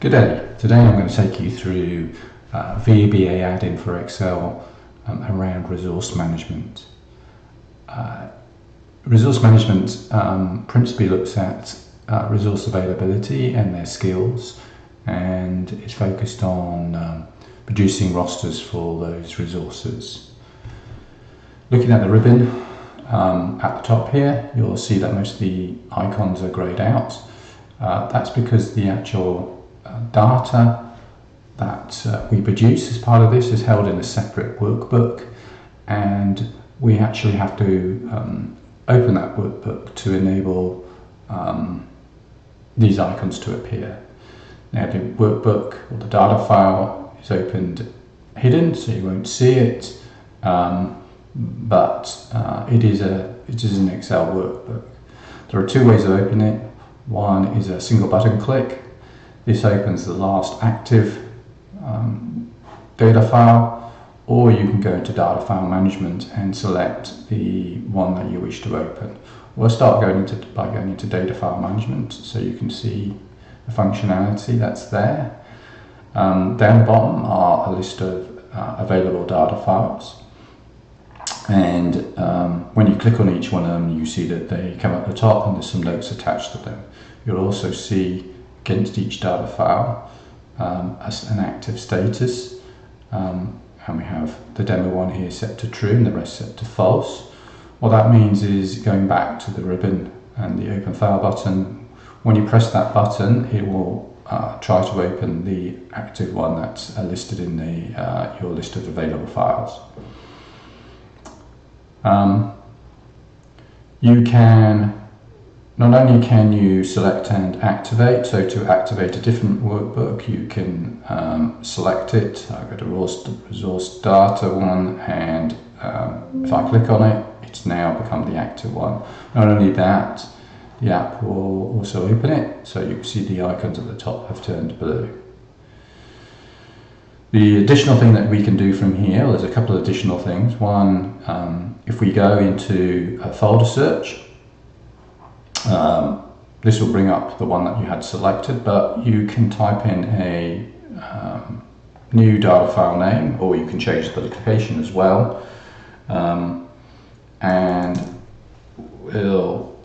Good day. Today I'm going to take you through VBA add-in for Excel around resource management. Resource management principally looks at resource availability and their skills, and it's focused on producing rosters for those resources. Looking at the ribbon at the top here, you'll see that most of the icons are greyed out. That's because the actual data that we produce as part of this is held in a separate workbook, and we actually have to open that workbook to enable these icons to appear. Now the workbook or the data file is opened hidden, so you won't see it, but it is an Excel workbook. There are two ways of opening it. One is a single button click. This opens the last active data file, or you can go into data file management and select the one that you wish to open. We'll start by going into data file management, so you can see the functionality that's there. Down the bottom are a list of available data files, and when you click on each one of them, you see that they come at the top and there's some notes attached to them. You'll also see against each data file as an active status, and we have the demo one here set to true and the rest set to false. What that means is, going back to the ribbon and the open file button, when you press that button it will try to open the active one that's listed in your list of available files. Not only can you select and activate, so to activate a different workbook you can select it. I go to resource data one, and if I click on it, it's now become the active one. Not only that, the app will also open it, so you can see the icons at the top have turned blue. The additional thing that we can do from here, there's a couple of additional things. One, if we go into a folder search, this will bring up the one that you had selected, but you can type in a new data file name, or you can change the location as well, and we'll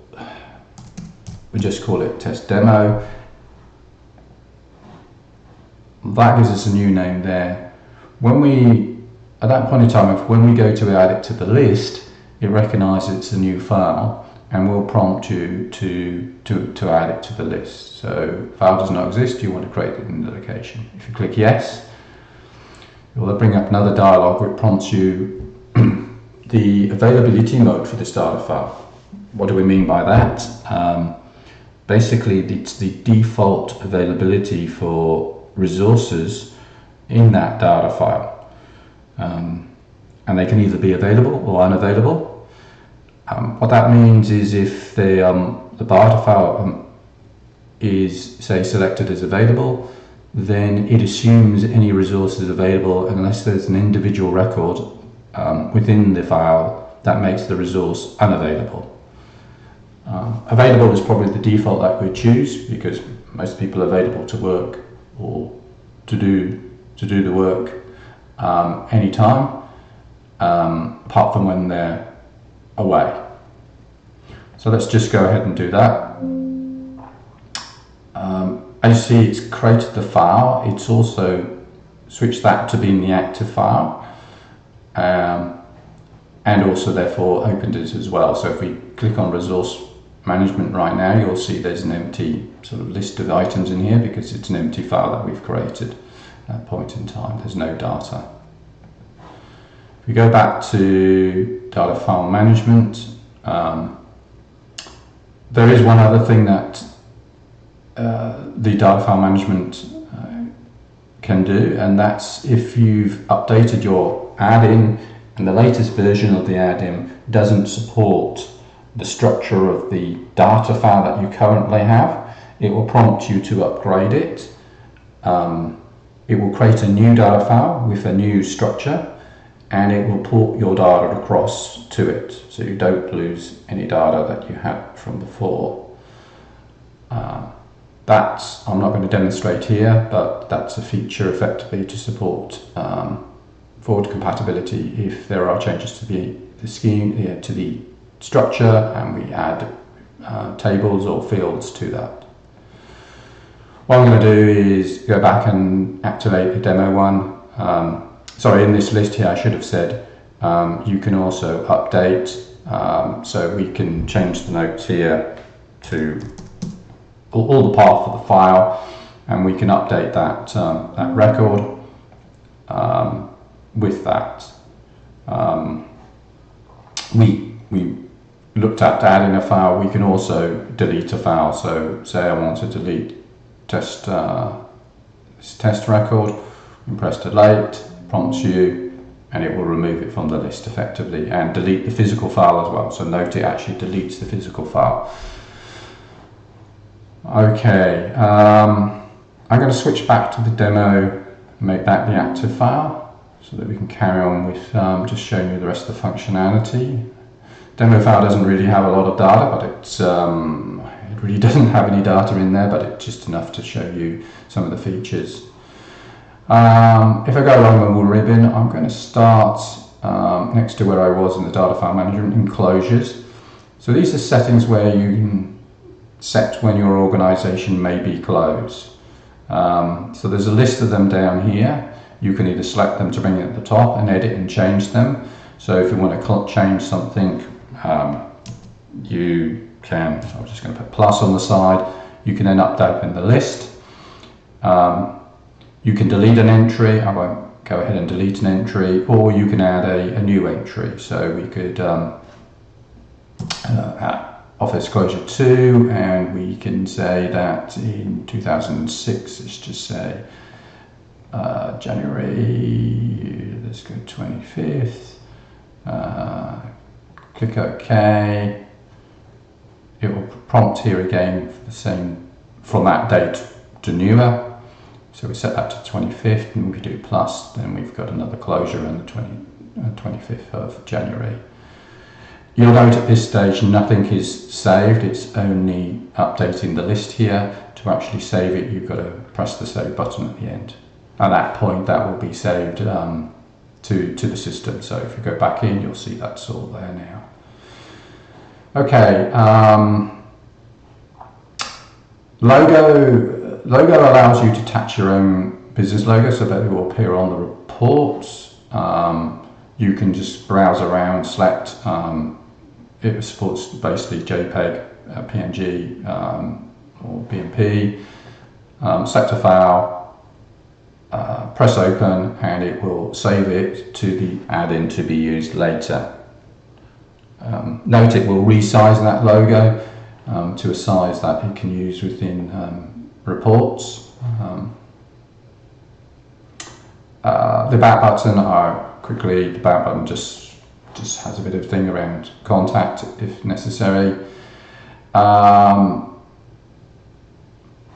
just call it test demo. That gives us a new name there. At that point in time, when we go to add it to the list, it recognises it's a new file and will prompt you to add it to the list. So file does not exist, you want to create it in the location. If you click yes, it will bring up another dialog which prompts you the availability mode for this data file. What do we mean by that? Basically, it's the default availability for resources in that data file, and they can either be available or unavailable. What that means is, if the data file is, say, selected as available, then it assumes any resource is available unless there's an individual record within the file that makes the resource unavailable. Available is probably the default that we choose, because most people are available to work or to do the work anytime, apart from when they're away. So let's just go ahead and do that. As you see, it's created the file. It's also switched that to being the active file, and also therefore opened it as well. So if we click on resource management right now, you'll see there's an empty sort of list of items in here, because it's an empty file that we've created at that point in time. There's no data. If we go back to data file management, there is one other thing that the data file management can do, and that's if you've updated your add-in and the latest version of the add-in doesn't support the structure of the data file that you currently have, it will prompt you to upgrade it. It will create a new data file with a new structure, and it will port your data across to it, so you don't lose any data that you had from before. That's, I'm not going to demonstrate here, but that's a feature effectively to support forward compatibility if there are changes to the scheme, to the structure, and we add tables or fields to that. What I'm going to do is go back and activate the demo one. Sorry, in this list here I should have said you can also update, so we can change the notes here to all the path of the file, and we can update that that record with that. We looked at adding a file. We can also delete a file. So say I want to delete this test record, and press delete, prompts you, and it will remove it from the list effectively and delete the physical file as well. So note it actually deletes the physical file. Okay, I'm going to switch back to the demo, make that the active file, so that we can carry on with just showing you the rest of the functionality. Demo file doesn't really have a lot of data, but it really doesn't have any data in there, but it's just enough to show you some of the features. If I go along the little ribbon, I'm going to start next to where I was in the data file management, enclosures. So these are settings where you can set when your organization may be closed. So there's a list of them down here. You can either select them to bring it at the top and edit and change them. So if you want to change something, you can, so I'm just going to put plus on the side. You can then update in the list. You can delete an entry. I won't go ahead and delete an entry, or you can add a new entry. So we could add Office Closure 2, and we can say that in 2006, let's just say January, let's go 25th, click OK. It will prompt here again for the same, from that date to newer. So we set that to 25th, and we do plus, then we've got another closure on the 25th of January. You'll note at this stage nothing is saved, it's only updating the list here. To actually save it, you've got to press the save button at the end. At that point, that will be saved to the system. So if you go back in, you'll see that's all there now. Okay, logo allows you to attach your own business logo so that it will appear on the reports. You can just browse around, select. It supports basically JPEG, PNG, or BMP. Select a file, press open, and it will save it to the add-in to be used later. Note it will resize that logo to a size that it can use within reports. The About button, the About button just has a bit of thing around contact if necessary.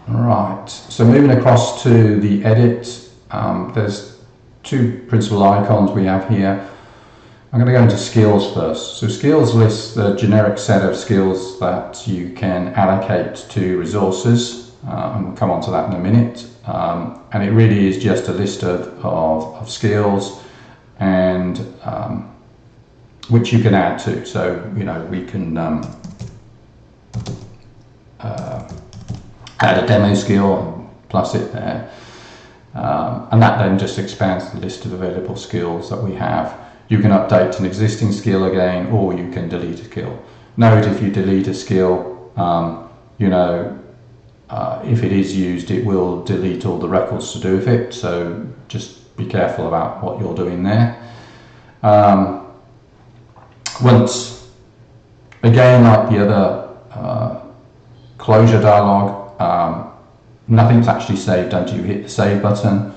Right, so moving across to the edit, there's two principal icons we have here. I'm going to go into skills first. So skills lists the generic set of skills that you can allocate to resources, and we'll come on to that in a minute. And it really is just a list of skills and which you can add to. So, you know, we can add a demo skill and plus it there. And that then just expands the list of available skills that we have. You can update an existing skill again, or you can delete a skill. Note if you delete a skill, if it is used, it will delete all the records to do with it. So just be careful about what you're doing there. Once, again, like the other closure dialog, nothing's actually saved until you hit the save button.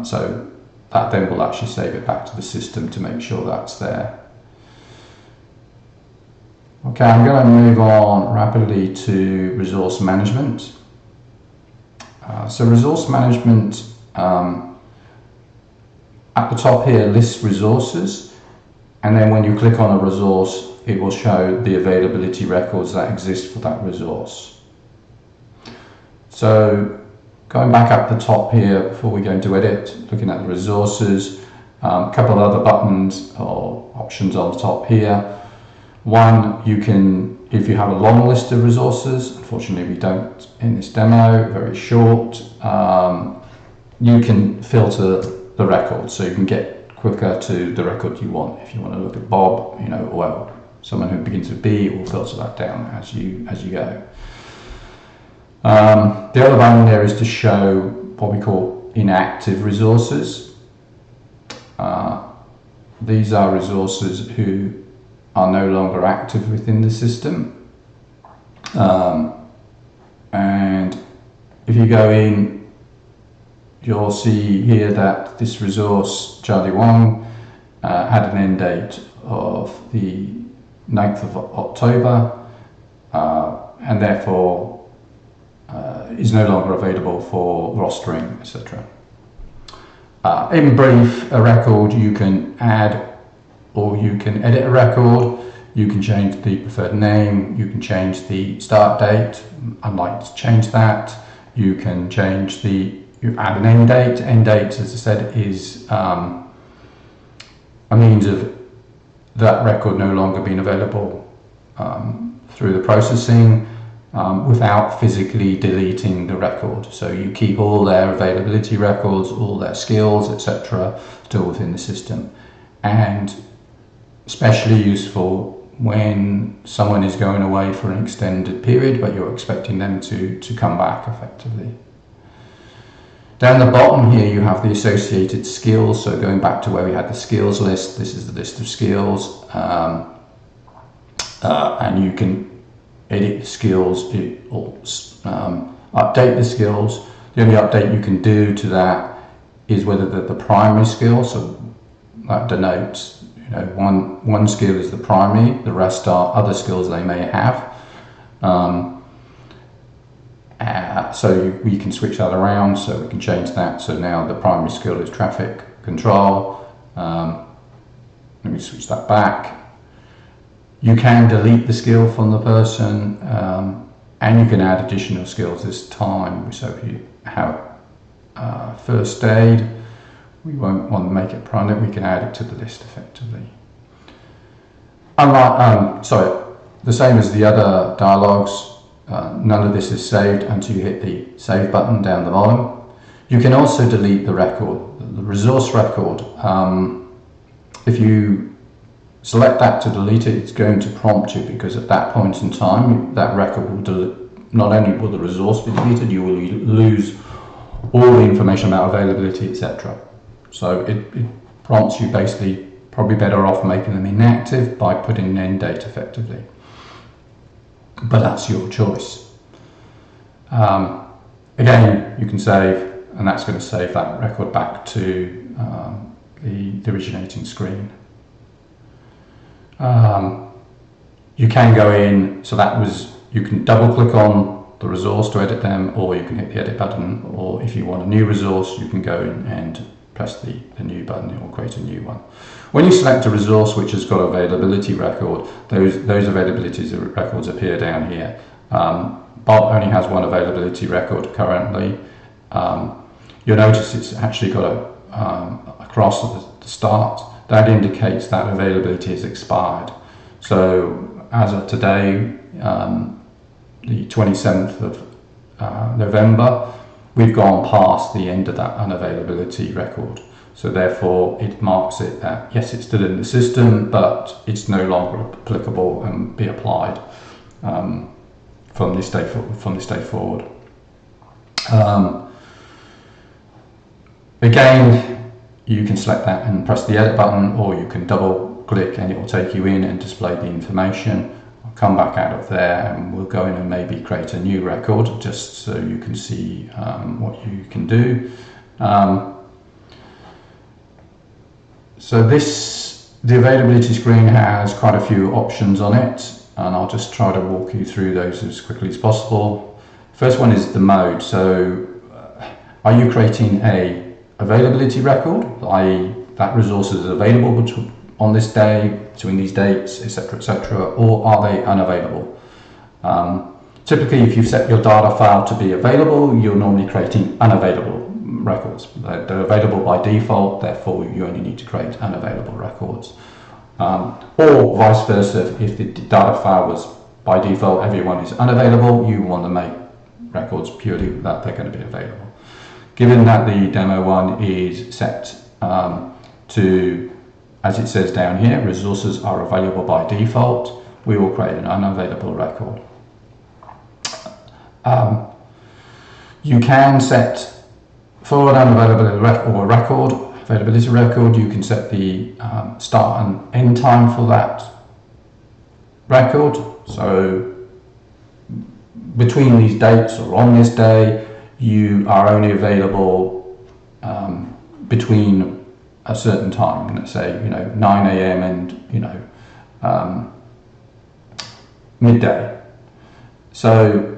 So that then will actually save it back to the system to make sure that's there. Okay, I'm going to move on rapidly to resource management. So resource management, at the top here, lists resources, and then when you click on a resource, it will show the availability records that exist for that resource. So going back up the top here before we go into edit, looking at the resources, a couple of other buttons or options on the top here. One, you can, if you have a long list of resources, unfortunately we don't in this demo, very short, you can filter the record, so you can get quicker to the record you want. If you want to look at Bob, well, someone who begins with B, it will filter that down as you go. The other button there is to show what we call inactive resources. These are resources who are no longer active within the system. And if you go in, you'll see here that this resource, Charlie 1, had an end date of the 9th of October, and therefore is no longer available for rostering, etc. In brief, a record you can add or you can edit a record, you can change the preferred name, you can change the start date. I'd like to change that. You can change you add an end date. End date, as I said, is a means of that record no longer being available through the processing without physically deleting the record. So you keep all their availability records, all their skills, etc., still within the system. And especially useful when someone is going away for an extended period, but you're expecting them to come back effectively. Down the bottom here you have the associated skills, so going back to where we had the skills list, this is the list of skills, and you can edit the skills or update the skills. The only update you can do to that is whether the primary skill, so that denotes one skill is the primary, the rest are other skills they may have. So we can switch that around, so we can change that. So now the primary skill is traffic control. Let me switch that back. You can delete the skill from the person, and you can add additional skills this time. So if you have first aid, we won't want to make it primary, we can add it to the list effectively. Unlike, the same as the other dialogues, none of this is saved until you hit the save button down the bottom. You can also delete the record, the resource record. If you select that to delete it, it's going to prompt you, because at that point in time, that record will not only will the resource be deleted, you will lose all the information about availability, etc. So it prompts you basically, probably better off making them inactive by putting an end date effectively. But that's your choice. Again, you can save, and that's going to save that record back to the originating screen. You can go in, so you can double click on the resource to edit them, or you can hit the edit button, or if you want a new resource, you can go in and press the new button or create a new one. When you select a resource which has got availability record, those availability records appear down here. Bob only has one availability record currently. You'll notice it's actually got a cross at the start. That indicates that availability is expired. So as of today, the 27th of November, we've gone past the end of that unavailability record. So therefore it marks it that yes, it's still in the system, but it's no longer applicable and be applied from this day forward. Again, you can select that and press the edit button, or you can double click and it will take you in and display the information. I'll come back out of there and we'll go in and maybe create a new record just so you can see what you can do. So the availability screen has quite a few options on it, and I'll just try to walk you through those as quickly as possible. First one is the mode. So are you creating a availability record, i.e. that resource is available on this day, between these dates, etc., or are they unavailable? Typically, if you've set your data file to be available, you're normally creating unavailable records. They're available by default, therefore you only need to create unavailable records. Or vice versa, if the data file was by default, everyone is unavailable, you want to make records purely that they're going to be available. Given that the demo one is set to, as it says down here, resources are available by default, we will create an unavailable record. You can set for an availability record, you can set the start and end time for that record. So between these dates or on this day, you are only available between a certain time, let's say 9 a.m. and midday. So,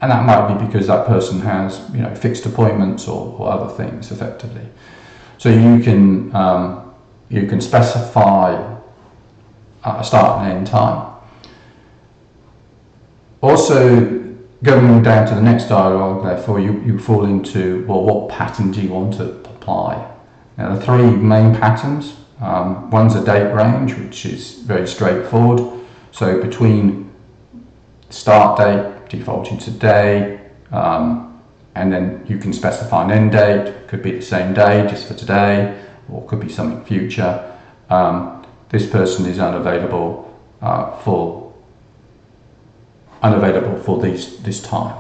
and that might be because that person has fixed appointments or other things effectively. So you can specify a start and end time. Also, going down to the next dialogue, therefore, you fall into, well, what pattern do you want to apply? Now, the three main patterns. One's a date range, which is very straightforward. So between start date, defaulting to today, and then you can specify an end date. Could be the same day, just for today, or could be something future. This person is unavailable for this time.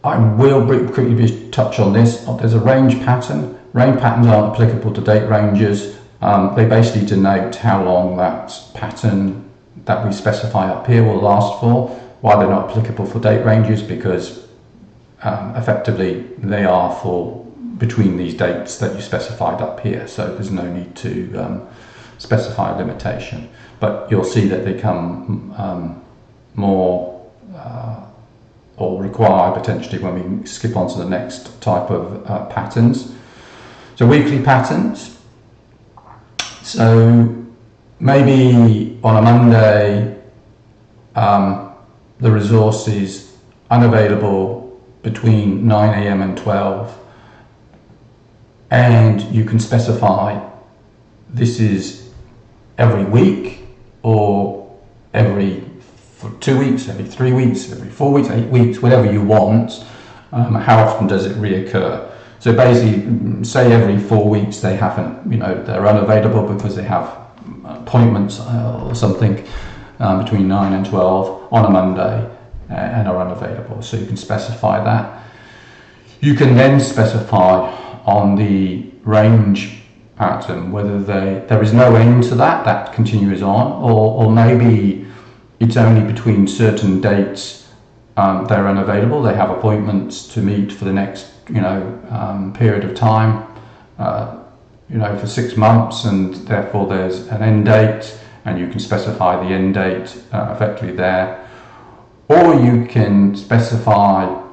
I will quickly touch on this. There's a range pattern. Range patterns aren't applicable to date ranges. They basically denote how long that pattern that we specify up here will last for. Why they're not applicable for date ranges, because effectively they are for between these dates that you specified up here, so there's no need to specify a limitation. But you'll see that they come more or require potentially when we skip on to the next type of patterns. So weekly patterns. So maybe on a Monday, the resource is unavailable between 9 a.m. and 12, and you can specify this is every week or for 2 weeks, every 3 weeks, every 4 weeks, 8 weeks, whatever you want. How often does it reoccur? So basically, say every 4 weeks they haven't, they're unavailable because they have appointments or something between 9 and 12 on a Monday and are unavailable. So you can specify that. You can then specify on the range pattern whether there is no end to that continues on, or maybe it's only between certain dates they're unavailable. They have appointments to meet for the next period of time, for 6 months, and therefore there's an end date, and you can specify the end date effectively there. Or you can specify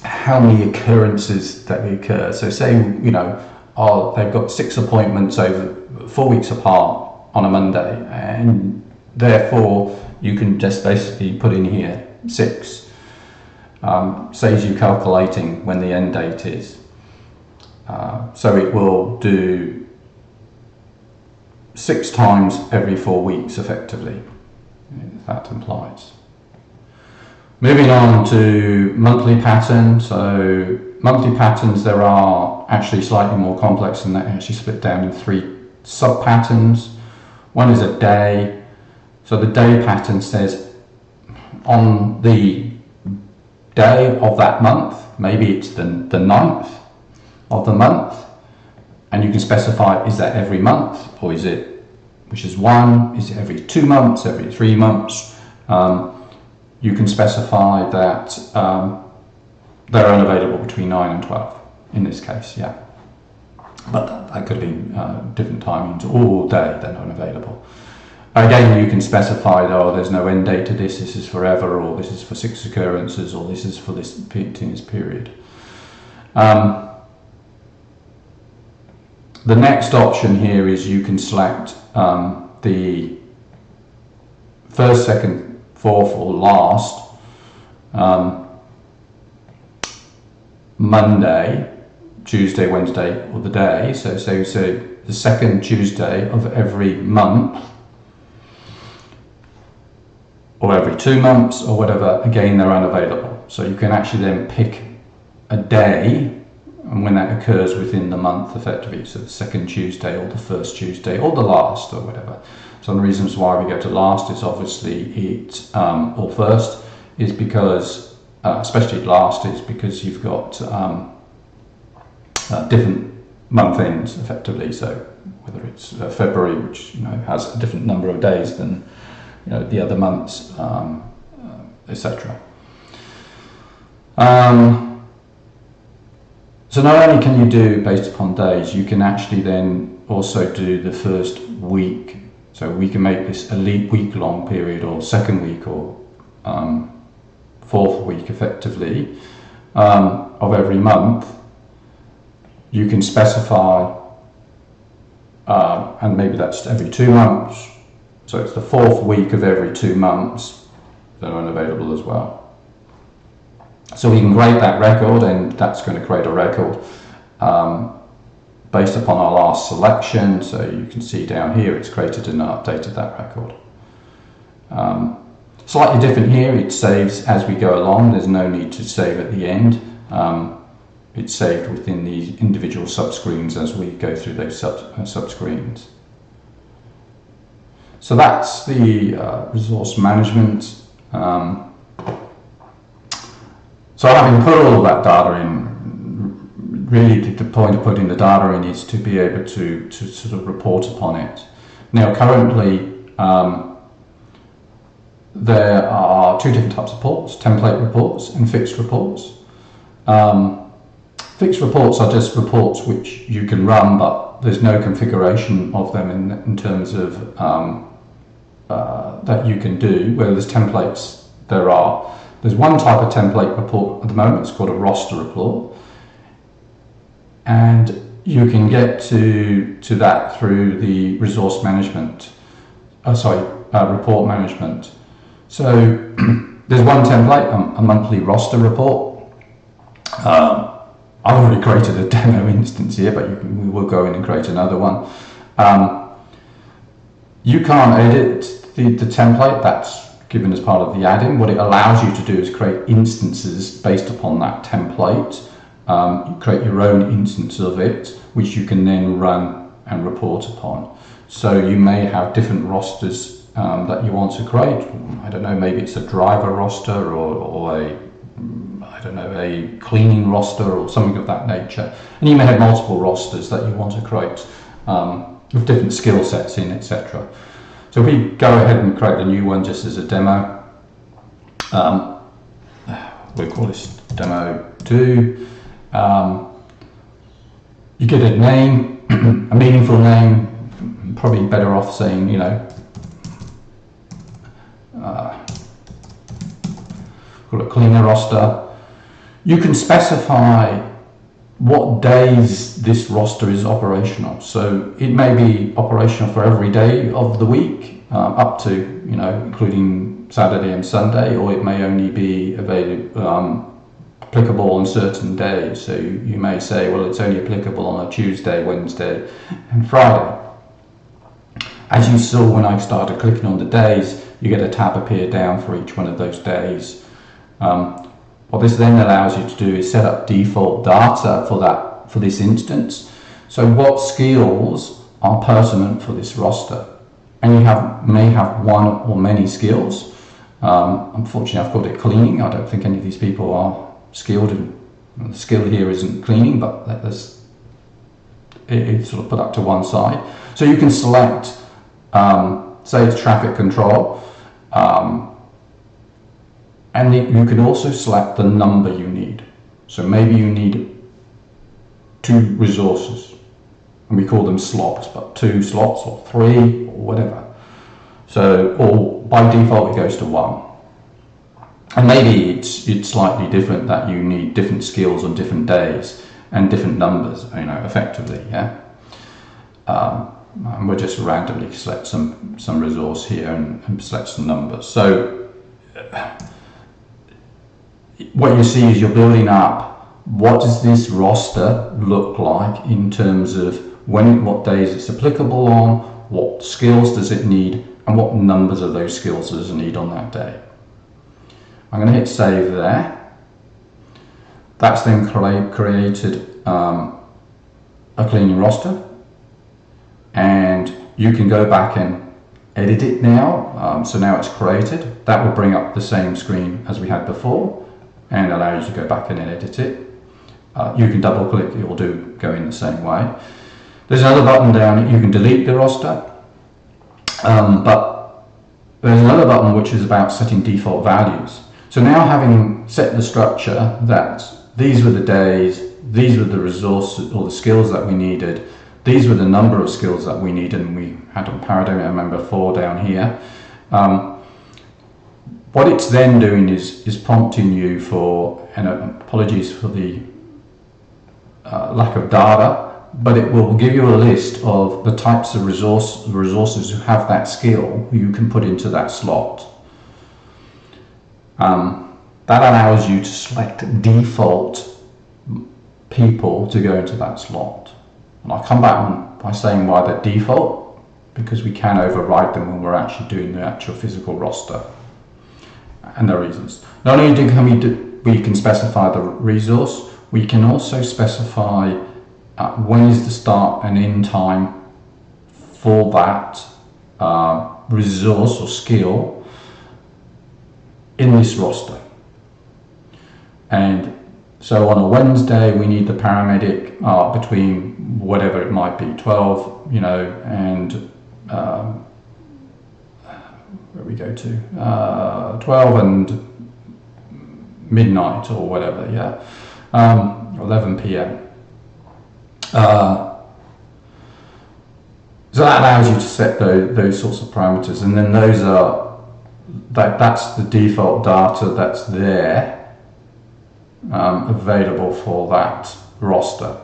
how many occurrences that occur. So say, they've got 6 appointments over 4 weeks apart on a Monday, and therefore you can just basically put in here 6. Saves you calculating when the end date is. So it will do 6 times every 4 weeks effectively, if that implies. Moving on to monthly patterns. So monthly patterns, there are actually slightly more complex than that, actually split down in 3 sub patterns. One is a day. So the day pattern says on the day of that month, maybe it's the 9th of the month, and you can specify, is that every month, or is it, which is 1, is it every 2 months, every 3 months? You can specify that they're unavailable between 9 and 12 in this case, yeah. But that could be different timings, all day they're not unavailable. Again, you can specify, there's no end date to this is forever, or this is for 6 occurrences, or this is for this period. The next option here is you can select the first, second, fourth, or last Monday, Tuesday, Wednesday, or the day. So the second Tuesday of every month, or every 2 months, or whatever. Again, they're unavailable. So you can actually then pick a day, and when that occurs within the month, effectively, so the second Tuesday, or the first Tuesday, or the last, or whatever. So the reasons why we go to last is obviously or first, is because, especially last, is because you've got different month ends, effectively. So whether it's February, which has a different number of days than the other months, etc. So not only can you do based upon days, you can actually then also do the first week. So we can make this a week-long period, or second week, or fourth week, effectively, of every month. You can specify, and maybe that's every 2 months. So it's the fourth week of every 2 months that are unavailable as well. So we can create that record, and that's going to create a record based upon our last selection. So you can see down here it's created and updated that record. Slightly different here, it saves as we go along. There's no need to save at the end. It's saved within the individual subscreens as we go through those subscreens. So that's the resource management. So having put all of that data in, really the point of putting the data in is to be able to sort of report upon it. Now currently there are 2 different types of reports: template reports and fixed reports. Fixed reports are just reports which you can run, but there's no configuration of them in terms of that you can do. Whereas templates, there's one type of template report at the moment. It's called a roster report, and you can get to that through the resource management. Report management. So there's one template, a monthly roster report. I've already created a demo instance here, but we will go in and create another one. You can't edit the template that's given as part of the add-in. What it allows you to do is create instances based upon that template. You create your own instance of it, which you can then run and report upon. So you may have different rosters that you want to create. I don't know, maybe it's a driver roster, or a cleaning roster, or something of that nature. And you may have multiple rosters that you want to create with different skill sets in, etc. So if we go ahead and create a new one just as a demo, we'll call this demo 2. You get a name, a meaningful name. Probably better off saying, call it cleaner roster. You can specify what days this roster is operational. So it may be operational for every day of the week, up to, including Saturday and Sunday, or it may only be applicable on certain days. So you may say, well, it's only applicable on a Tuesday, Wednesday, and Friday. As you saw when I started clicking on the days, you get a tab appear down for each one of those days. What this then allows you to do is set up default data for this instance. So what skills are pertinent for this roster? And you may have one or many skills. Unfortunately, I've called it cleaning. I don't think any of these people are skilled, and the skill here isn't cleaning, but it's sort of put up to one side. So you can select, say it's traffic control, and you can also select the number you need. So maybe you need 2 resources, and we call them slots, but 2 slots or 3 or whatever. So, or by default it goes to 1. And maybe it's slightly different, that you need different skills on different days and different numbers, effectively, yeah. and we'll just randomly select some resource here and select some numbers. So what you see is you're building up, what does this roster look like in terms of what days it's applicable on, what skills does it need, and what numbers of those skills does it need on that day. I'm going to hit save there. That's then created a cleaning roster, and you can go back and edit it now. So now it's created. That will bring up the same screen as we had before and allow you to go back in and edit it. You can double click, it will go in the same way. There's another button down, you can delete the roster, but there's another button which is about setting default values. So now, having set the structure that these were the days, these were the resources or the skills that we needed, these were the number of skills that we needed, and we had on Paradigm, I remember 4 down here. What it's then doing is prompting you for, and apologies for the lack of data, but it will give you a list of the types of resources who have that skill who you can put into that slot. That allows you to select default people to go into that slot. And I'll come back by saying why they're default, because we can override them when we're actually doing the actual physical roster. And the reasons. Not only we can specify the resource, we can also specify when is the start and end time for that resource or skill in this roster. And so on a Wednesday, we need the paramedic between whatever it might be, 12, and where we go to 12 and midnight or whatever, 11 p.m. So that allows you to set those sorts of parameters, and then that's the default data that's there available for that roster.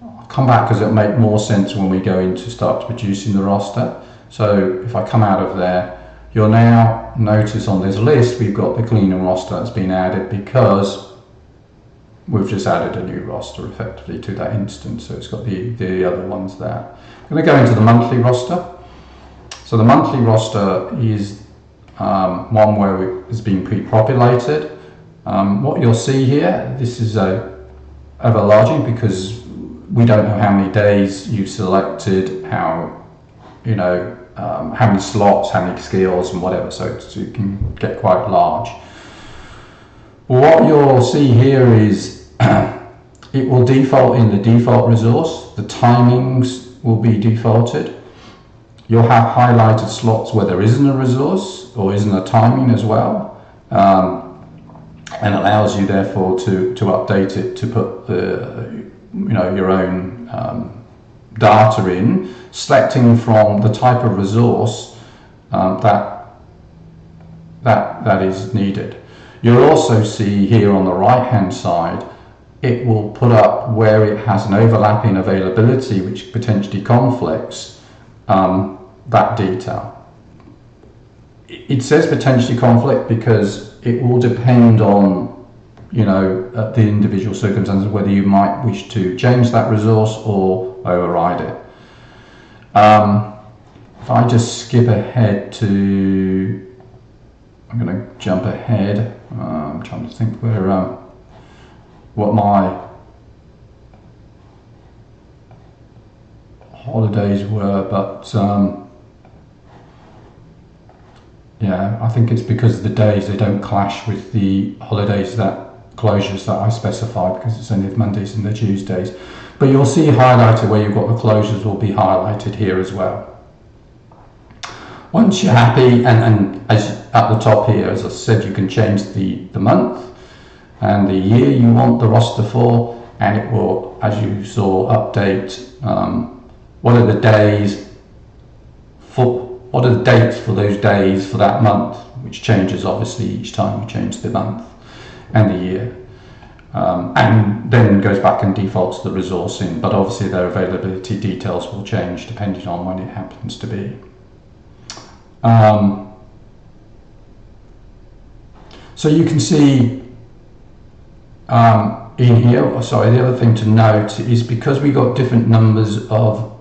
I'll come back because it'll make more sense when we go in to start producing the roster. So if I come out of there, you'll now notice on this list we've got the cleaning roster that's been added because we've just added a new roster effectively to that instance. So it's got the other ones there. I'm going to go into the monthly roster. So the monthly roster is one where it's been pre-populated. What you'll see here, this is overlarging because we don't know how many days you've selected, how many slots, how many skills and whatever, so it can get quite large. What you'll see here is it will default in the default resource, the timings will be defaulted. You'll have highlighted slots where there isn't a resource or isn't a timing as well, and allows you therefore to update it to put your own data in, selecting from the type of resource that is needed. You'll also see here on the right hand side, it will put up where it has an overlapping availability which potentially conflicts that detail. It says potentially conflict because it will depend on the individual circumstances whether you might wish to change that resource or override it. If I just skip ahead to, I'm going to jump ahead. I'm trying to think what my holidays were, but I think it's because the days, they don't clash with the holidays closures that I specify, because it's only the Mondays and the Tuesdays. But you'll see highlighted where you've got the closures will be highlighted here as well. Once you're happy, and as at the top here, as I said, you can change the month and the year you want the roster for, and it will, as you saw, update what are the dates for those days for that month, which changes obviously each time you change the month and the year. and then goes back and defaults the resource in, but obviously their availability details will change depending on when it happens to be. So you can see in here, sorry, the other thing to note is because we got different numbers of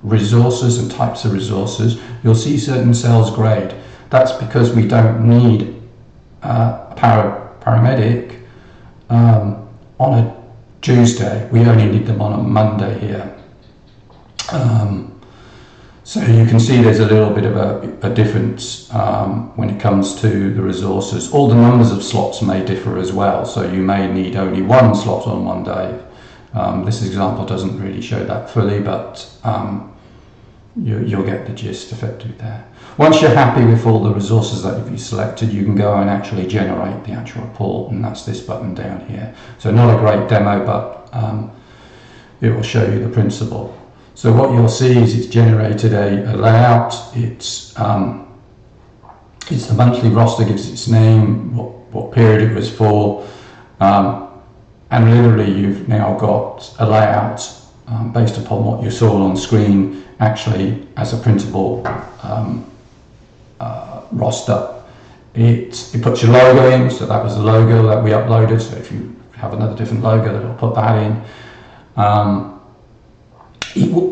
resources and types of resources, you'll see certain cells grayed. That's because we don't need a paramedic on a Tuesday. We only need them on a Monday here. So you can see there's a little bit of a difference when it comes to the resources. All the numbers of slots may differ as well, so you may need only one slot on one day. This example doesn't really show that fully, but you'll get the gist effectively there. Once you're happy with all the resources that you've selected, you can go and actually generate the actual report, and that's this button down here. So not a great demo, but it will show you the principle. So what you'll see is it's generated a layout. It's the monthly roster, gives its name, what period it was for, and literally you've now got a layout based upon what you saw on screen actually as a printable roster. It puts your logo in, so that was the logo that we uploaded. So if you have another different logo, it'll put that in.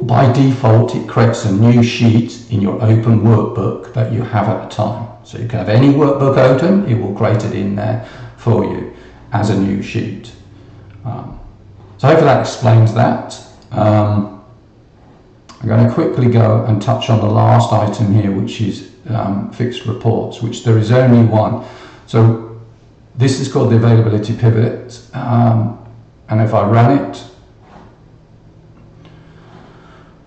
By default, it creates a new sheet in your open workbook that you have at the time. So you can have any workbook open, it will create it in there for you as a new sheet. So hopefully that explains that. I'm going to quickly go and touch on the last item here, which is fixed reports, which there is only one. So this is called the availability pivot, and if I run it,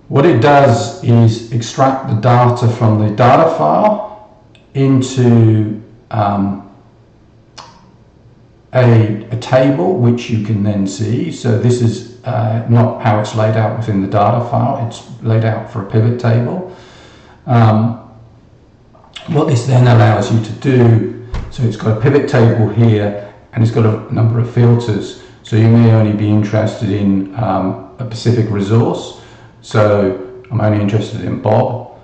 what it does is extract the data from the data file into a table which you can then see. So this is not how it's laid out within the data file, it's laid out for a pivot table. What this then allows you to do, so it's got a pivot table here and it's got a number of filters. So you may only be interested in a specific resource. So I'm only interested in Bob.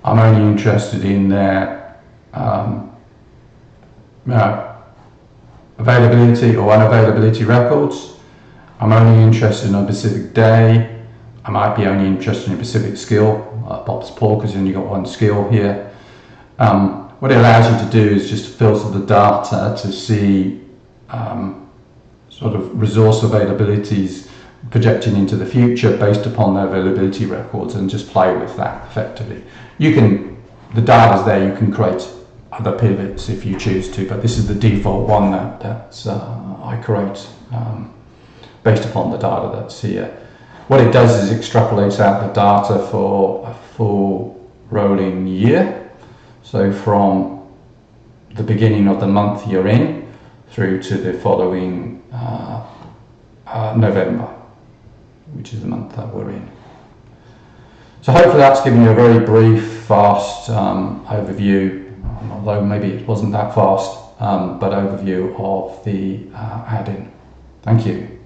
I'm only interested in their availability or unavailability records. I'm only interested in a specific day. I might be only interested in a specific skill. Bob's poor because you only got one skill here. What it allows you to do is just filter the data to see sort of resource availabilities projecting into the future based upon their availability records, and just play with that effectively. The data's there, you can create other pivots if you choose to, but this is the default one that I create based upon the data that's here. What it does is extrapolates out the data for a full rolling year, so from the beginning of the month you're in through to the following November, which is the month that we're in. So hopefully that's given you a very brief, fast overview, although maybe it wasn't that fast, but overview of the Addin. Thank you.